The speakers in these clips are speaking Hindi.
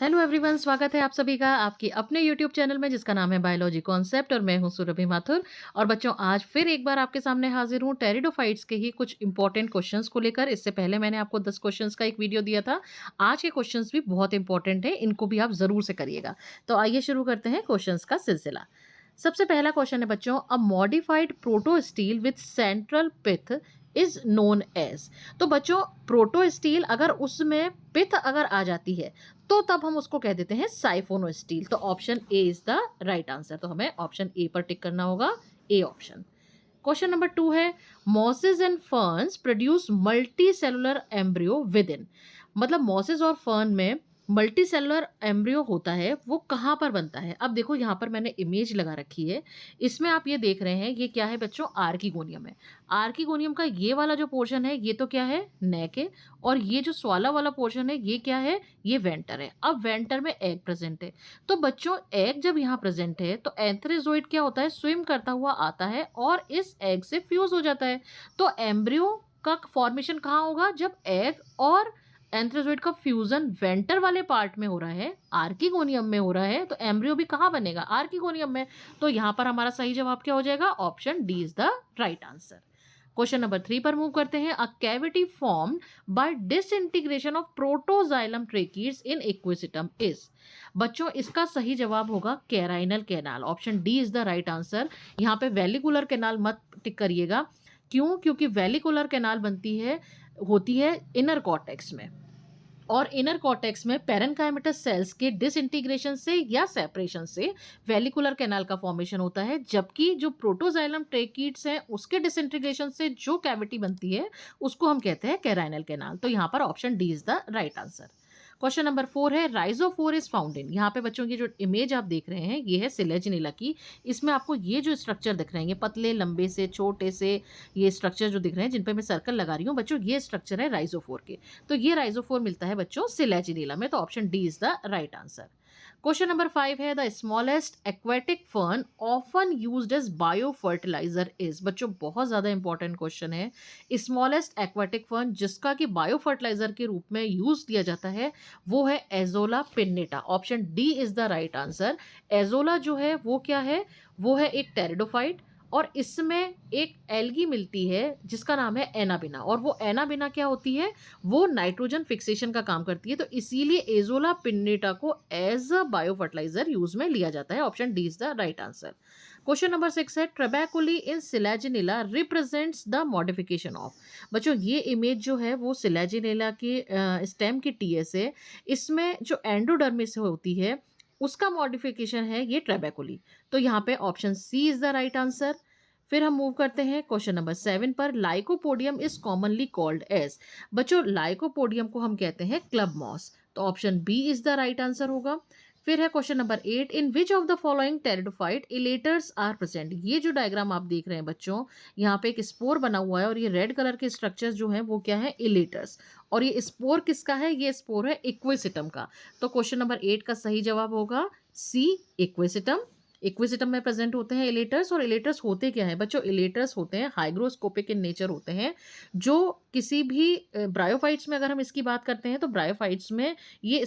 हेलो एवरीवन, स्वागत है आप सभी का आपके अपने यूट्यूब चैनल में जिसका नाम है बायोलॉजी कॉन्सेप्ट और मैं हूं सुरभि माथुर। और बच्चों, आज फिर एक बार आपके सामने हाजिर हूं टेरिडोफाइट्स के ही कुछ इंपॉर्टेंट क्वेश्चंस को लेकर। इससे पहले मैंने आपको 10 क्वेश्चंस का एक वीडियो दिया था। आज के क्वेश्चंस भी बहुत इंपॉर्टेंट है, इनको भी आप जरूर से करिएगा। तो आइए शुरू करते हैं क्वेश्चंस का सिलसिला। सबसे पहला क्वेश्चन है बच्चों, a modified protostele with central pith is known as. तो बच्चों, प्रोटो स्टील अगर उसमें पिथ अगर आ जाती है तो तब हम उसको कह देते हैं साइफोनो स्टील। तो option A is the right answer. तो हमें ऑप्शन ए पर टिक करना होगा, ए ऑप्शन। क्वेश्चन नंबर 2 है, mosses and ferns produce multi cellular embryo with in. मतलब मॉसेस और फर्न में मल्टी सेलुलर एम्ब्रियो होता है, वो कहाँ पर बनता है। अब देखो यहाँ पर मैंने इमेज लगा रखी है, इसमें आप ये देख रहे हैं, ये क्या है बच्चों, आर्किगोनियम है। आर्किगोनियम का ये वाला जो पोर्शन है ये तो क्या है, नेक है। और ये जो स्वाला वाला पोर्शन है ये क्या है, ये वेंटर है। अब वेंटर में एग प्रेजेंट है। तो बच्चों, एग जब यहाँ प्रेजेंट है तो एंथ्रेजोइड क्या होता है, स्विम करता हुआ आता है और इस एग से फ्यूज हो जाता है। तो एम्ब्रियो का फॉर्मेशन कहाँ होगा, जब एग और एंथ्रेजोइड का फ्यूजन वेंटर वाले पार्ट में हो रहा है, आर्किगोनियम में हो रहा है, तो एम्ब्रियो भी कहाँ बनेगा, आर्किगोनियम में। तो यहाँ पर हमारा सही जवाब क्या हो जाएगा, option D is the right answer. Question number 3 पर मूव करते हैं। A cavity formed by disintegration of protoxylem tracheids in Equisetum is. बच्चों, इसका सही जवाब होगा carinal canal. Option D is the right answer. यहाँ पे वेलिकुलर कैनाल मत टिक करिएगा। क्यों, क्योंकि वेलिकुलर कैनाल बनती है, होती है इनर कॉर्टेक्स में। और इनर कॉर्टेक्स में पैरेन्काइमेटस सेल्स के डिसइंटीग्रेशन से या सेपरेशन से वेलिकुलर कैनाल का फॉर्मेशन होता है। जबकि जो प्रोटोजाइलम ट्रेकीड्स हैं उसके डिसइंटीग्रेशन से जो कैविटी बनती है उसको हम कहते हैं कैराइनल कैनाल। तो यहाँ पर option D is the right answer. Question number 4 है, राइजोफोर इज फाउंड इन। यहाँ पे बच्चों की जो इमेज आप देख रहे हैं ये है सिलेजिनिला की। इसमें आपको ये जो स्ट्रक्चर दिख रहे हैं, ये पतले लंबे से छोटे से ये स्ट्रक्चर जो दिख रहे हैं जिन पे मैं सर्कल लगा रही हूँ बच्चों, ये स्ट्रक्चर है राइजोफोर के। तो ये राइजोफोर मिलता है बच्चों सिलेजिनिला में। तो option D is the right answer. Question number 5 है, the smallest aquatic fern often used as biofertilizer is. बच्चों, बहुत ज्यादा इंपॉर्टेंट क्वेश्चन है। स्मॉलेस्ट एक्वेटिक फर्न जिसका कि बायो फर्टिलाइजर के रूप में यूज किया जाता है वो है Azolla pinnata. Option D is the right answer. Azolla जो है वो क्या है, वो है एक टेरिडोफाइट और इसमें एक एल्गी मिलती है जिसका नाम है एनाबिना। और वो एनाबिना क्या होती है, वो नाइट्रोजन फिक्सेशन का काम करती है। तो इसीलिए एजोला पिन्नेटा को as a biofertilizer use में लिया जाता है। Option D is the right answer. Question number 6 है, trabeculae in Selaginella represents the modification of. बच्चों, ये इमेज जो है वो सिलेजिनिला के स्टेम की टीएस है। इसमें जो एंडोडर्मिस होती है उसका मॉडिफिकेशन है ये ट्रेबैकुली। तो यहाँ पे option C is the right answer. फिर हम मूव करते हैं क्वेश्चन नंबर 7 पर, Lycopodium is commonly called as. बच्चों, लाइकोपोडियम को हम कहते हैं क्लब मॉस। तो option B is the right answer होगा। फिर है question number 8, in which of the following pteridophyte elaters are present. ये जो डायग्राम आप देख रहे हैं बच्चों, यहाँ पे एक स्पोर बना हुआ है और ये रेड कलर के स्ट्रक्चर्स जो हैं वो क्या है, इलेटर्स। और ये स्पोर किसका है, ये स्पोर है इक्विसिटम का। तो क्वेश्चन नंबर 8 का सही जवाब होगा सी, इक्विसिटम। इक्विसिटम में प्रेजेंट होते हैं इलेटर्स। और इलेटर्स होते क्या है बच्चों, इलेटर्स होते हैं हाइग्रोस्कोपिक इन नेचर होते हैं, जो किसी भी ब्रायोफाइट्स में अगर हम इसकी बात करते हैं तो ब्रायोफाइट्स में ये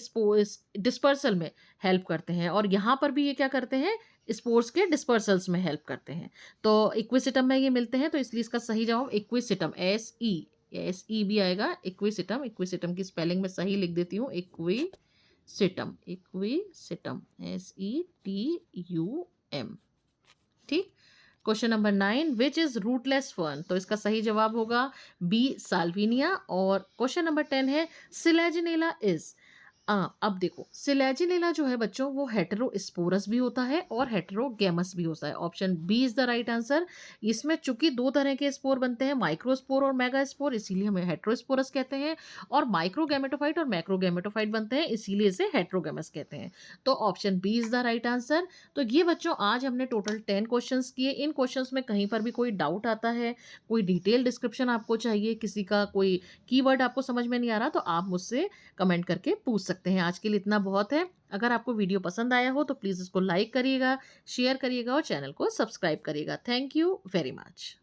डिस्पर्सल में हेल्प करते हैं। और यहाँ पर भी ये क्या करते हैं, स्पोर्स के डिस्पर्सल्स में हेल्प करते हैं। तो इक्विसिटम में ये मिलते हैं, तो इसलिए इसका सही जवाब इक्विसिटम, एस ई भी आएगा, इक्विसिटम। इक्विसिटम की स्पेलिंग में सही लिख देती हूँ, इक्विसिटम, इक्विसिटम, SETUM। ठीक। Question number 9, which is rootless fern. तो इसका सही जवाब होगा बी, साल्विनिया। और क्वेश्चन नंबर 10 है, सिलेजिनेला इज। अब देखो, सिलेजिनेला जो है बच्चों वो हेटेरोस्पोरस भी होता है और हेटेरोगेमस भी होता है। Option B is the right answer. इसमें चूंकि दो तरह के स्पोर बनते हैं, माइक्रोस्पोर और मेगास्पोर, इसीलिए हमें हेटेरोस्पोरस कहते हैं। और माइक्रोगैमेटोफाइट और मैक्रोगैमेटोफाइट बनते हैं, इसीलिए इसे हेटेरोगेमस कहते हैं। तो option B is the right answer. तो ये बच्चों आज हमने टोटल 10 क्वेश्चंस किए। इन क्वेश्चंस में कहीं पर भी कोई डाउट आता है, कोई डिटेल डिस्क्रिप्शन आपको चाहिए, किसी का कोई कीवर्ड आपको समझ में नहीं आ रहा, तो आप मुझसे कमेंट करके पूछ सकते हैं। आज के लिए इतना बहुत है। अगर आपको वीडियो पसंद आया हो तो प्लीज़ इसको लाइक करिएगा, शेयर करिएगा और चैनल को सब्सक्राइब करिएगा। Thank you very much.